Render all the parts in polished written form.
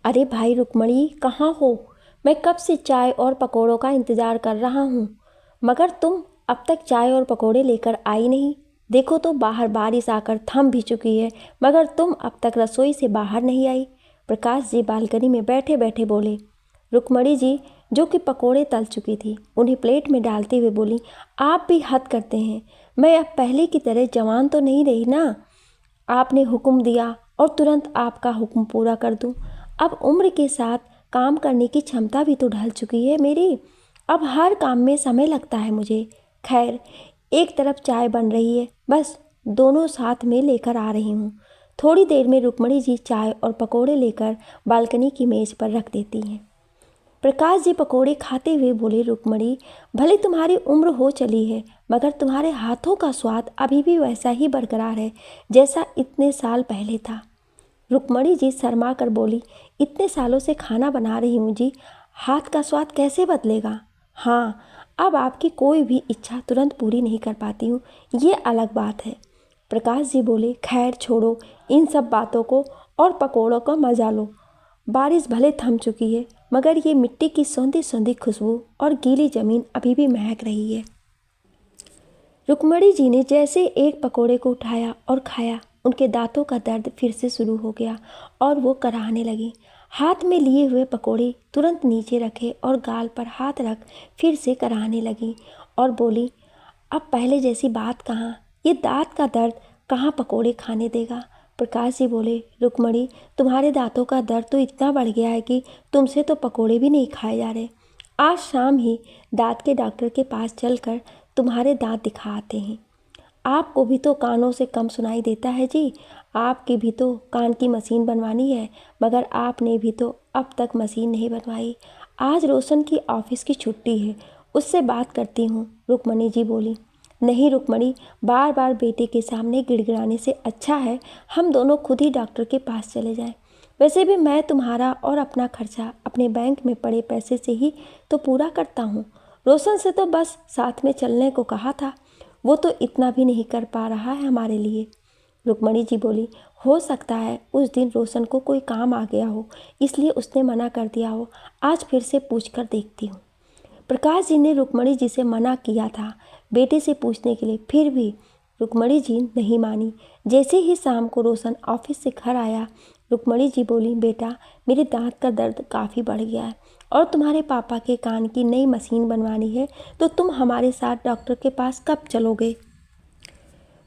अरे भाई रुक्मणी, कहाँ हो? मैं कब से चाय और पकोड़ों का इंतज़ार कर रहा हूँ, मगर तुम अब तक चाय और पकोड़े लेकर आई नहीं। देखो तो बाहर बारिश आकर थम भी चुकी है, मगर तुम अब तक रसोई से बाहर नहीं आई। प्रकाश जी बालकनी में बैठे बैठे बोले। रुक्मणी जी, जो कि पकोड़े तल चुकी थी, उन्हें प्लेट में डालते हुए बोली, आप भी हद करते हैं। मैं अब पहले की तरह जवान तो नहीं रही ना। आपने हुक्म दिया और तुरंत आपका हुक्म पूरा कर दूं। अब उम्र के साथ काम करने की क्षमता भी तो ढल चुकी है मेरी। अब हर काम में समय लगता है मुझे। खैर, एक तरफ चाय बन रही है, बस दोनों साथ में लेकर आ रही हूँ। थोड़ी देर में रुक्मणी जी चाय और पकोड़े लेकर बालकनी की मेज पर रख देती हैं। प्रकाश जी पकोड़े खाते हुए बोले, रुक्मणी, भले तुम्हारी उम्र हो चली है, मगर तुम्हारे हाथों का स्वाद अभी भी वैसा ही बरकरार है जैसा इतने साल पहले था। रुक्मणी जी शर्मा कर बोली, इतने सालों से खाना बना रही हूँ जी, हाथ का स्वाद कैसे बदलेगा? हाँ, अब आपकी कोई भी इच्छा तुरंत पूरी नहीं कर पाती हूँ, ये अलग बात है। प्रकाश जी बोले, खैर छोड़ो इन सब बातों को और पकोड़ों का मजा लो। बारिश भले थम चुकी है, मगर ये मिट्टी की सौंधी सौंधी खुशबू और गीली ज़मीन अभी भी महक रही है। रुक्मणी जी ने जैसे एक पकोड़े को उठाया और खाया, उनके दांतों का दर्द फिर से शुरू हो गया और वो कराहने लगी। हाथ में लिए हुए पकोड़े तुरंत नीचे रखे और गाल पर हाथ रख फिर से कराहने लगी और बोली, अब पहले जैसी बात कहाँ, ये दांत का दर्द कहाँ पकोड़े खाने देगा। प्रकाश जी बोले, रुक्मणी, तुम्हारे दांतों का दर्द तो इतना बढ़ गया है कि तुमसे तो पकोड़े भी नहीं खाए जा रहे। आज शाम ही दांत के डॉक्टर के पास चलकर तुम्हारे दांत दिखा आते हैं। आपको भी तो कानों से कम सुनाई देता है जी। आपकी भी तो कान की मशीन बनवानी है, मगर आपने भी तो अब तक मशीन नहीं बनवाई। आज रोशन की ऑफिस की छुट्टी है, उससे बात करती हूँ, रुक्मणी जी बोली। नहीं रुक्मणी, बार बार बेटे के सामने गिड़गिड़ाने से अच्छा है हम दोनों खुद ही डॉक्टर के पास चले जाएं। वैसे भी मैं तुम्हारा और अपना खर्चा अपने बैंक में पड़े पैसे से ही तो पूरा करता हूँ। रोशन से तो बस साथ में चलने को कहा था, वो तो इतना भी नहीं कर पा रहा है हमारे लिए। रुक्मणी जी बोली, हो सकता है उस दिन रोशन को कोई काम आ गया हो, इसलिए उसने मना कर दिया हो। आज फिर से पूछ कर देखती हूँ। प्रकाश जी ने रुक्मणी जी से मना किया था बेटे से पूछने के लिए, फिर भी रुक्मणी जी नहीं मानी। जैसे ही शाम को रोशन ऑफिस से घर आया, रुक्मणी जी बोली, बेटा, मेरे दांत का दर्द काफ़ी बढ़ गया है और तुम्हारे पापा के कान की नई मशीन बनवानी है, तो तुम हमारे साथ डॉक्टर के पास कब चलोगे?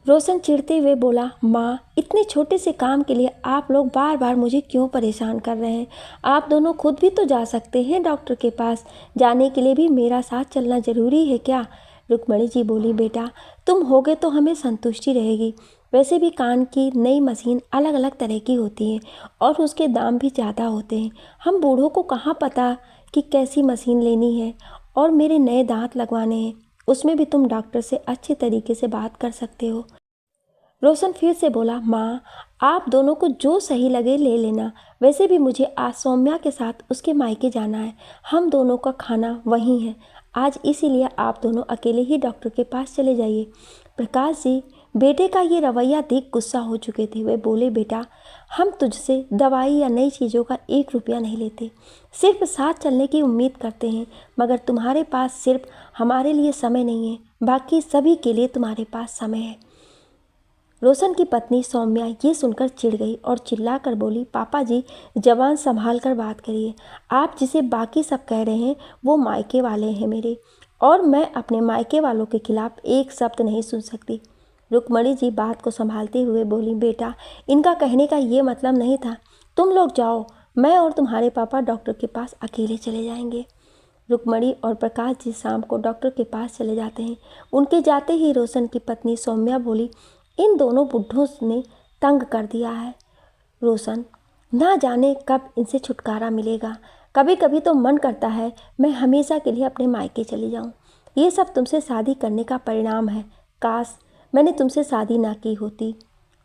रोशन चिढ़ते हुए बोला, माँ, इतने छोटे से काम के लिए आप लोग बार बार मुझे क्यों परेशान कर रहे हैं? आप दोनों खुद भी तो जा सकते हैं डॉक्टर के पास। जाने के लिए भी मेरा साथ चलना ज़रूरी है क्या? रुक्मणी जी बोली, बेटा, तुम होगे तो हमें संतुष्टि रहेगी। वैसे भी कान की नई मशीन अलग अलग तरह की होती है और उसके दाम भी ज़्यादा होते हैं। हम बूढ़ों को कहाँ पता कि कैसी मशीन लेनी है, और मेरे नए दांत लगवाने हैं, उसमें भी तुम डॉक्टर से अच्छे तरीके से बात कर सकते हो। रोशन फिर से बोला, माँ, आप दोनों को जो सही लगे ले लेना। वैसे भी मुझे आज सौम्या के साथ उसके मायके जाना है, हम दोनों का खाना वहीं है आज, इसीलिए आप दोनों अकेले ही डॉक्टर के पास चले जाइए। प्रकाश जी बेटे का ये रवैया देख गुस्सा हो चुके थे। वे बोले, बेटा, हम तुझसे दवाई या नई चीज़ों का 1 रुपया नहीं लेते, सिर्फ साथ चलने की उम्मीद करते हैं, मगर तुम्हारे पास सिर्फ हमारे लिए समय नहीं है, बाकी सभी के लिए तुम्हारे पास समय है। रोशन की पत्नी सौम्या ये सुनकर चिढ़ गई और चिल्लाकर बोली, पापा जी, जवान संभाल कर बात करिए। आप जिसे बाकी सब कह रहे हैं वो मायके वाले हैं मेरे, और मैं अपने मायके वालों के खिलाफ एक शब्द नहीं सुन सकती। रुक्मणी जी बात को संभालते हुए बोली, बेटा, इनका कहने का ये मतलब नहीं था। तुम लोग जाओ, मैं और तुम्हारे पापा डॉक्टर के पास अकेले चले जाएंगे। रुक्मणी और प्रकाश जी शाम को डॉक्टर के पास चले जाते हैं। उनके जाते ही रोशन की पत्नी सौम्या बोली, इन दोनों बुढ़ों ने तंग कर दिया है रोशन, ना जाने कब इनसे छुटकारा मिलेगा। कभी कभी तो मन करता है मैं हमेशा के लिए अपने मायके चली जाऊं। ये सब तुमसे शादी करने का परिणाम है। काश मैंने तुमसे शादी ना की होती।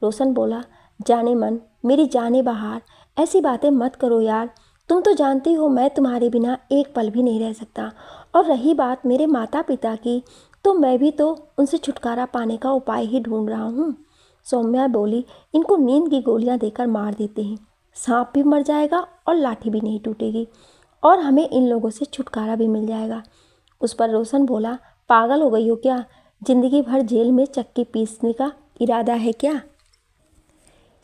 रोशन बोला, जाने मन, मेरी जाने बहार, ऐसी बातें मत करो यार। तुम तो जानती हो मैं तुम्हारे बिना एक पल भी नहीं रह सकता। और रही बात मेरे माता पिता की, तो मैं भी तो उनसे छुटकारा पाने का उपाय ही ढूंढ रहा हूँ। सौम्या बोली, इनको नींद की गोलियां देकर मार देते हैं, सांप भी मर जाएगा और लाठी भी नहीं टूटेगी और हमें इन लोगों से छुटकारा भी मिल जाएगा। उस पर रोशन बोला, पागल हो गई हो क्या? जिंदगी भर जेल में चक्की पीसने का इरादा है क्या?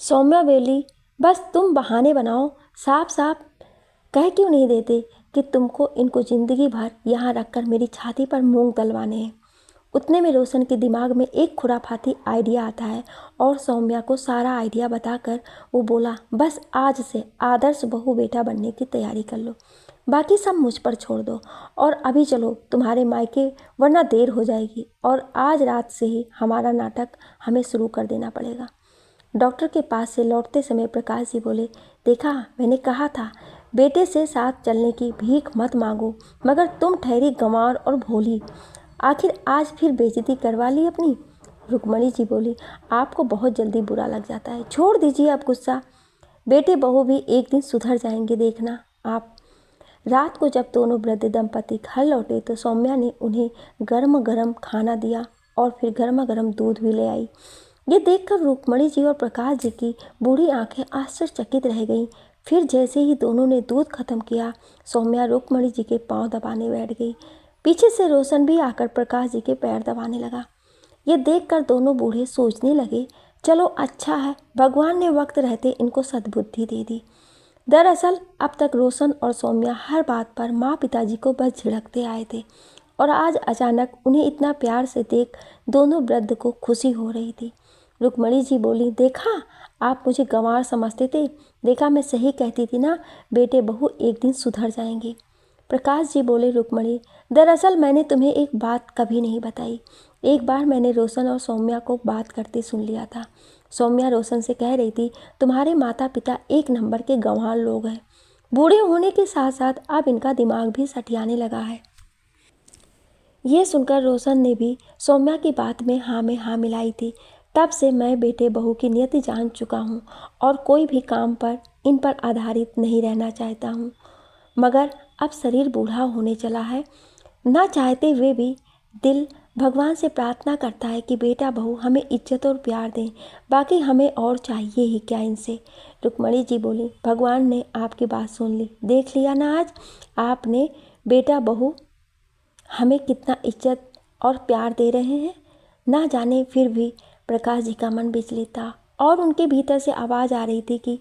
सौम्या बोली, बस तुम बहाने बनाओ, साफ साफ कह क्यों नहीं देते कि तुमको इनको ज़िंदगी भर यहाँ रखकर मेरी छाती पर मूंग दलवाने हैं। उतने में रोशन के दिमाग में एक खुराफाती आइडिया आता है और सौम्या को सारा आइडिया बताकर वो बोला, बस आज से आदर्श बहू बेटा बनने की तैयारी कर लो, बाकी सब मुझ पर छोड़ दो और अभी चलो तुम्हारे मायके, वरना देर हो जाएगी और आज रात से ही हमारा नाटक हमें शुरू कर देना पड़ेगा। डॉक्टर के पास से लौटते समय प्रकाश जी बोले, देखा मैंने कहा था बेटे से साथ चलने की भीख मत मांगो, मगर तुम ठहरी गंवार और भोली, आखिर आज फिर बेइज्जती करवा ली अपनी। रुक्मणी जी बोली, आपको बहुत जल्दी बुरा लग जाता है, छोड़ दीजिए अब गुस्सा, बेटे बहू भी एक दिन सुधर जाएंगे, देखना आप। रात को जब दोनों वृद्ध दंपति घर लौटे तो सौम्या ने उन्हें गर्म गर्म खाना दिया और फिर गर्मा गर्म दूध भी ले आई। ये देखकर रुक्मणी जी और प्रकाश जी की बूढ़ी आंखें आश्चर्यचकित रह गईं। फिर जैसे ही दोनों ने दूध खत्म किया, सौम्या रुक्मणी जी के पांव दबाने बैठ गई। पीछे से रोशन भी आकर प्रकाश जी के पैर दबाने लगा। ये देखकर दोनों बूढ़े सोचने लगे, चलो अच्छा है, भगवान ने वक्त रहते इनको सद्बुद्धि दे दी। दरअसल अब तक रोशन और सौम्या हर बात पर माँ पिताजी को बस झिड़कते आए थे और आज अचानक उन्हें इतना प्यार से देख दोनों वृद्ध को खुशी हो रही थी। रुक्मणी जी बोली, देखा आप मुझे गंवार समझते थे, देखा मैं सही कहती थी ना, बेटे बहू एक दिन सुधर जाएंगे। प्रकाश जी बोले, रुक्मणी दरअसल मैंने तुम्हें एक बात कभी नहीं बताई। एक बार मैंने रोशन और सौम्या को बात करते सुन लिया था। सौम्या रोशन से कह रही थी, तुम्हारे माता पिता एक नंबर के गंवार लोग हैं, बूढ़े होने के साथ साथ अब इनका दिमाग भी सठियाने लगा है। ये सुनकर रोशन ने भी सौम्या की बात में हाँ मिलाई थी। तब से मैं बेटे बहू की नियति जान चुका हूँ और कोई भी काम पर इन पर आधारित नहीं रहना चाहता हूँ, मगर अब शरीर बूढ़ा होने चला है, ना चाहते हुए भी दिल भगवान से प्रार्थना करता है कि बेटा बहू हमें इज्जत और प्यार दें, बाकी हमें और चाहिए ही क्या इनसे। रुक्मणी जी बोली, भगवान ने आपकी बात सुन ली, देख लिया ना आज आपने बेटा बहू हमें कितना इज्जत और प्यार दे रहे हैं। ना जाने फिर भी प्रकाश जी का मन विचलित था और उनके भीतर से आवाज़ आ रही थी कि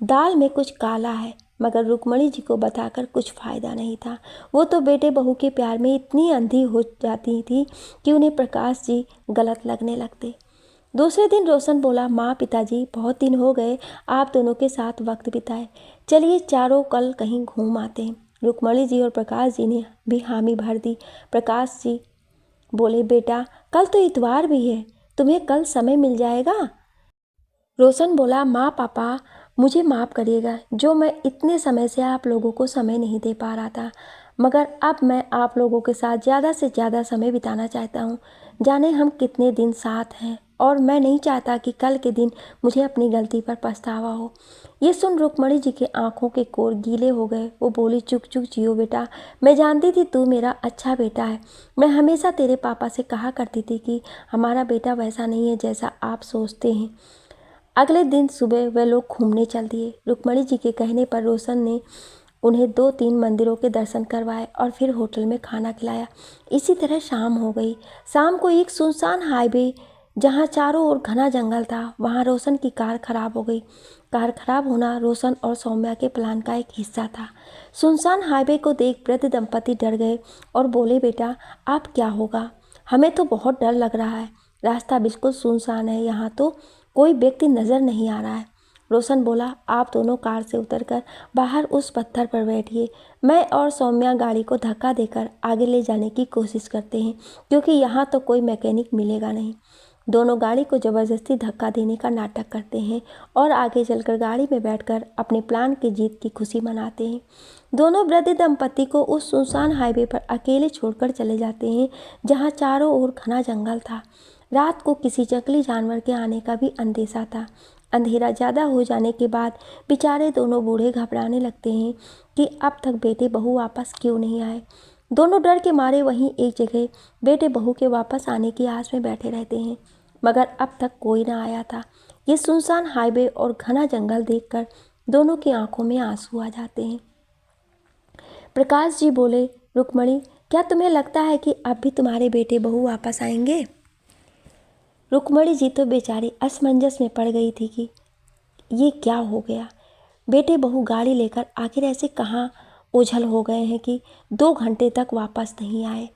दाल में कुछ काला है, मगर रुक्मणी जी को बताकर कुछ फ़ायदा नहीं था। वो तो बेटे बहू के प्यार में इतनी अंधी हो जाती थी कि उन्हें प्रकाश जी गलत लगने लगते। दूसरे दिन रोशन बोला, माँ पिताजी बहुत दिन हो गए आप दोनों के साथ वक्त बिताए, चलिए चारों कल कहीं घूम आते हैं। रुक्मणी जी और प्रकाश जी ने भी हामी भर दी। प्रकाश जी बोले, बेटा कल तो इतवार भी है, तुम्हें कल समय मिल जाएगा। रोशन बोला, माँ पापा मुझे माफ़ करिएगा, जो मैं इतने समय से आप लोगों को समय नहीं दे पा रहा था, मगर अब मैं आप लोगों के साथ ज़्यादा से ज़्यादा समय बिताना चाहता हूँ। जाने हम कितने दिन साथ हैं और मैं नहीं चाहता कि कल के दिन मुझे अपनी गलती पर पछतावा हो। ये सुन रुक्मणी जी के आंखों के कोर गीले हो गए। वो बोली, चुप चुप जियो बेटा, मैं जानती थी तू मेरा अच्छा बेटा है। मैं हमेशा तेरे पापा से कहा करती थी कि हमारा बेटा वैसा नहीं है जैसा आप सोचते हैं। अगले दिन सुबह वे लोग घूमने चल दिए। रुक्मणी जी के कहने पर रोशन ने उन्हें 2-3 मंदिरों के दर्शन करवाए और फिर होटल में खाना खिलाया। इसी तरह शाम हो गई। शाम को एक सुनसान हाईवे जहाँ चारों ओर घना जंगल था, वहाँ रोशन की कार खराब हो गई। कार खराब होना रोशन और सौम्या के प्लान का एक हिस्सा था। सुनसान हाईवे को देख वृद्ध दंपति डर गए और बोले, बेटा अब क्या होगा? हमें तो बहुत डर लग रहा है, रास्ता बिल्कुल सुनसान है, यहाँ तो कोई व्यक्ति नज़र नहीं आ रहा है। रोशन बोला, आप दोनों कार से उतरकर बाहर उस पत्थर पर बैठिए, मैं और सौम्या गाड़ी को धक्का देकर आगे ले जाने की कोशिश करते हैं, क्योंकि यहाँ तो कोई मैकेनिक मिलेगा नहीं। दोनों गाड़ी को ज़बरदस्ती धक्का देने का नाटक करते हैं और आगे चलकर गाड़ी में बैठकर अपने प्लान की जीत की खुशी मनाते हैं। दोनों वृद्ध दंपति को उस सुनसान हाईवे पर अकेले छोड़कर चले जाते हैं, जहाँ चारों ओर घना जंगल था। रात को किसी जंगली जानवर के आने का भी अंदेशा था। अंधेरा ज़्यादा हो जाने के बाद बेचारे दोनों बूढ़े घबराने लगते हैं कि अब तक बेटे बहू वापस क्यों नहीं आए। दोनों डर के मारे वहीं एक जगह बेटे बहू के वापस आने की आस में बैठे रहते हैं, मगर अब तक कोई ना आया था। ये सुनसान हाईवे और घना जंगल देखकर दोनों की आंखों में आंसू आ जाते हैं। प्रकाश जी बोले, रुक्मणी, क्या तुम्हें लगता है कि अब भी तुम्हारे बेटे बहू वापस आएंगे? रुक्मणी जी तो बेचारी असमंजस में पड़ गई थी कि ये क्या हो गया। बेटे बहू गाड़ी लेकर आखिर ऐसे कहाँ ओझल हो गए हैं कि 2 घंटे तक वापस नहीं आए।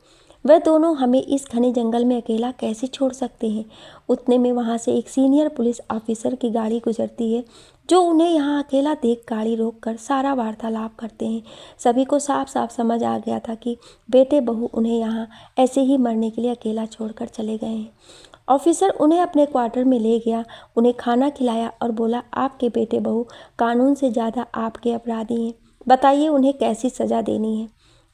वह दोनों हमें इस घने जंगल में अकेला कैसे छोड़ सकते हैं। उतने में वहाँ से एक सीनियर पुलिस ऑफिसर की गाड़ी गुजरती है, जो उन्हें यहाँ अकेला देख गाड़ी रोककर सारा वार्तालाप करते हैं। सभी को साफ साफ समझ आ गया था कि बेटे बहू उन्हें यहाँ ऐसे ही मरने के लिए अकेला छोड़कर चले गए हैं। ऑफिसर उन्हें अपने क्वार्टर में ले गया, उन्हें खाना खिलाया और बोला, आपके बेटे बहू कानून से ज़्यादा आपके अपराधी हैं, बताइए उन्हें कैसी सज़ा देनी है।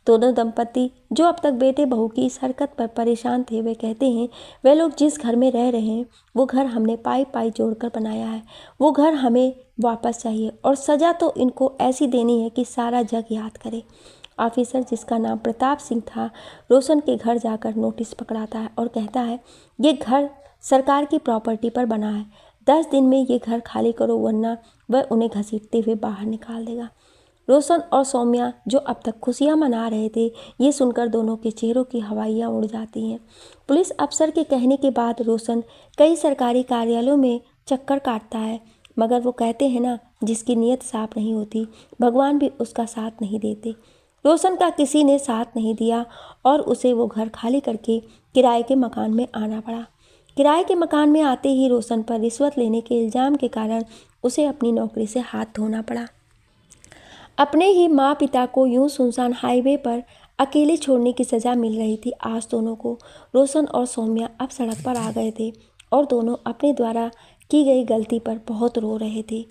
दोनों दंपति जो अब तक बेटे बहू की इस हरकत पर परेशान थे, वे कहते हैं, वे लोग जिस घर में रह रहे हैं वो घर हमने पाई पाई जोड़कर बनाया है, वो घर हमें वापस चाहिए और सज़ा तो इनको ऐसी देनी है कि सारा जग याद करे। ऑफिसर, जिसका नाम प्रताप सिंह था, रोशन के घर जाकर नोटिस पकड़ाता है और कहता है, ये घर सरकार की प्रॉपर्टी पर बना है, 10 दिन में ये घर खाली करो वरना वह उन्हें घसीटते हुए बाहर निकाल देगा। रोशन और सौम्या जो अब तक खुशियां मना रहे थे, ये सुनकर दोनों के चेहरों की हवाइयाँ उड़ जाती हैं। पुलिस अफसर के कहने के बाद रोशन कई सरकारी कार्यालयों में चक्कर काटता है, मगर वो कहते हैं ना, जिसकी नीयत साफ नहीं होती भगवान भी उसका साथ नहीं देते। रोशन का किसी ने साथ नहीं दिया और उसे वो घर खाली करके किराए के मकान में आना पड़ा। किराए के मकान में आते ही रोशन पर रिश्वत लेने के इल्ज़ाम के कारण उसे अपनी नौकरी से हाथ धोना पड़ा। अपने ही माँ पिता को यूं सुनसान हाईवे पर अकेले छोड़ने की सज़ा मिल रही थी आज दोनों को। रोशन और सौम्या अब सड़क पर आ गए थे और दोनों अपने द्वारा की गई गलती पर बहुत रो रहे थे।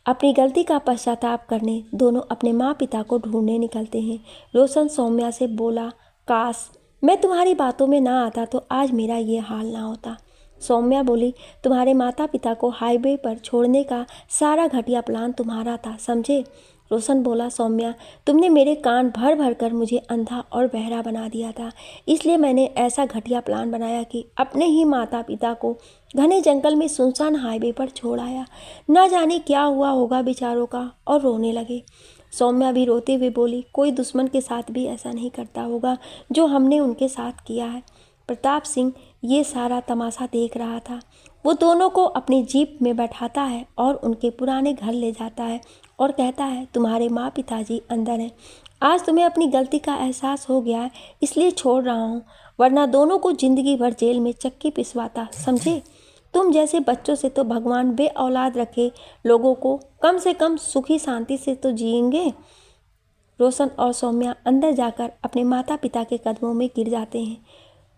अपनी गलती का पश्चाताप करने दोनों अपने माँ पिता को ढूंढने निकलते हैं। रोशन सौम्या से बोला, काश मैं तुम्हारी बातों में ना आता तो आज मेरा ये हाल ना होता। सौम्या बोली, तुम्हारे माता पिता को हाईवे पर छोड़ने का सारा घटिया प्लान तुम्हारा था, समझे? रोशन बोला, सौम्या, तुमने मेरे कान भर भर कर मुझे अंधा और बहरा बना दिया था, इसलिए मैंने ऐसा घटिया प्लान बनाया कि अपने ही माता पिता को घने जंगल में सुनसान हाईवे पर छोड़ आया। न जाने क्या हुआ होगा बेचारों का, और रोने लगे। सौम्या भी रोते हुए बोली, कोई दुश्मन के साथ भी ऐसा नहीं करता होगा जो हमने उनके साथ किया है। प्रताप सिंह ये सारा तमाशा देख रहा था। वो दोनों को अपनी जीप में बैठाता है और उनके पुराने घर ले जाता है और कहता है, तुम्हारे माँ पिताजी अंदर हैं, आज तुम्हें अपनी गलती का एहसास हो गया है इसलिए छोड़ रहा हूँ, वरना दोनों को ज़िंदगी भर जेल में चक्की पिसवाता, समझे? तुम जैसे बच्चों से तो भगवान बे औलाद रखे लोगों को कम से कम सुखी शांति से तो जिएंगे। रोशन और सौम्या अंदर जाकर अपने माता पिता के कदमों में गिर जाते हैं।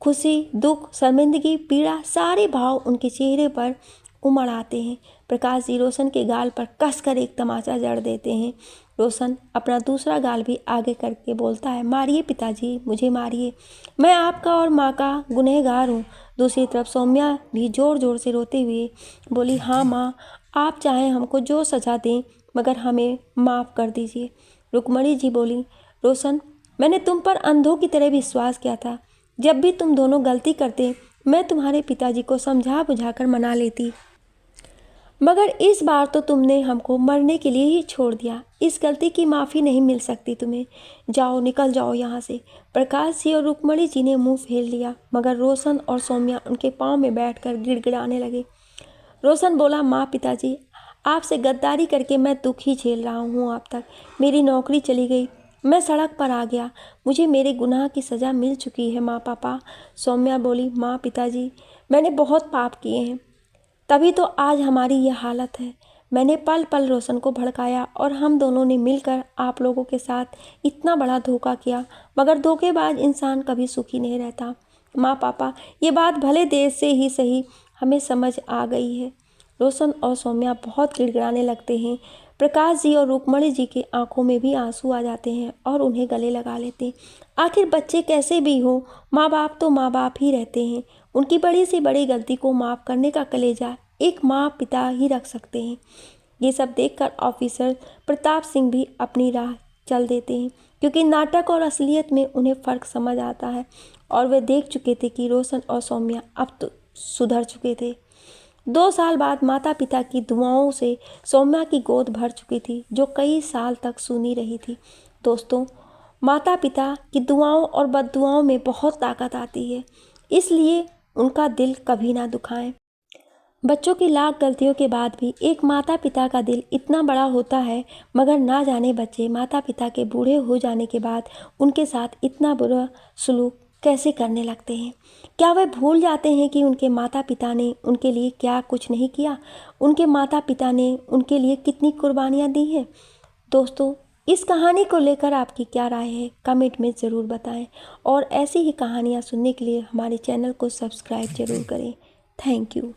खुशी, दुख, शर्मिंदगी, पीड़ा, सारे भाव उनके चेहरे पर उमड़ आते हैं। प्रकाश जी रोशन के गाल पर कसकर एक तमाचा जड़ देते हैं। रोशन अपना दूसरा गाल भी आगे करके बोलता है, मारिए पिताजी, मुझे मारिए, मैं आपका और माँ का गुनहगार हूँ। दूसरी तरफ सौम्या भी जोर जोर से रोते हुए बोली, हाँ माँ, आप चाहें हमको जो सज़ा दें मगर हमें माफ़ कर दीजिए। रुक्मणी जी बोली, रोशन, मैंने तुम पर अंधों की तरह विश्वास किया था। जब भी तुम दोनों गलती करते मैं तुम्हारे पिताजी को समझा बुझाकर मना लेती, मगर इस बार तो तुमने हमको मरने के लिए ही छोड़ दिया। इस गलती की माफ़ी नहीं मिल सकती तुम्हें। जाओ, निकल जाओ यहाँ से। प्रकाश जी और रुक्मणी जी ने मुंह फेर लिया, मगर रोशन और सौम्या उनके पाँव में बैठकर गिड़गिड़ाने लगे। रोशन बोला, माँ पिताजी, आपसे गद्दारी करके मैं दुख ही झेल रहा हूँ। अब तक मेरी नौकरी चली गई, मैं सड़क पर आ गया, मुझे मेरे गुनाह की सज़ा मिल चुकी है माँ पापा। सौम्या बोली, माँ पिताजी, मैंने बहुत पाप किए हैं, तभी तो आज हमारी यह हालत है। मैंने पल पल रोशन को भड़काया और हम दोनों ने मिलकर आप लोगों के साथ इतना बड़ा धोखा किया, मगर धोखेबाज इंसान कभी सुखी नहीं रहता। माँ पापा, ये बात भले देर से ही सही हमें समझ आ गई है। रोशन और सौम्या बहुत गिड़गिड़ाने लगते हैं। प्रकाश जी और रुक्मणी जी की आंखों में भी आंसू आ जाते हैं और उन्हें गले लगा लेते हैं। आखिर बच्चे कैसे भी हो, माँ बाप तो माँ बाप ही रहते हैं। उनकी बड़ी से बड़ी गलती को माफ़ करने का कलेजा एक माँ पिता ही रख सकते हैं। ये सब देखकर ऑफिसर प्रताप सिंह भी अपनी राह चल देते हैं, क्योंकि नाटक और असलियत में उन्हें फ़र्क समझ आता है और वे देख चुके थे कि रोशन और सौम्या अब तो सुधर चुके थे। 2 साल बाद माता पिता की दुआओं से सौम्या की गोद भर चुकी थी, जो कई साल तक सूनी रही थी। दोस्तों, माता पिता की दुआओं और बद्दुआओं में बहुत ताकत आती है, इसलिए उनका दिल कभी ना दुखाएं। बच्चों की लाख गलतियों के बाद भी एक माता पिता का दिल इतना बड़ा होता है, मगर ना जाने बच्चे माता पिता के बूढ़े हो जाने के बाद उनके साथ इतना बुरा सलूक कैसे करने लगते हैं। क्या वे भूल जाते हैं कि उनके माता पिता ने उनके लिए क्या कुछ नहीं किया, उनके माता पिता ने उनके लिए कितनी कुर्बानियाँ दी हैं। दोस्तों, इस कहानी को लेकर आपकी क्या राय है, कमेंट में ज़रूर बताएं और ऐसी ही कहानियाँ सुनने के लिए हमारे चैनल को सब्सक्राइब जरूर करें। Thank you.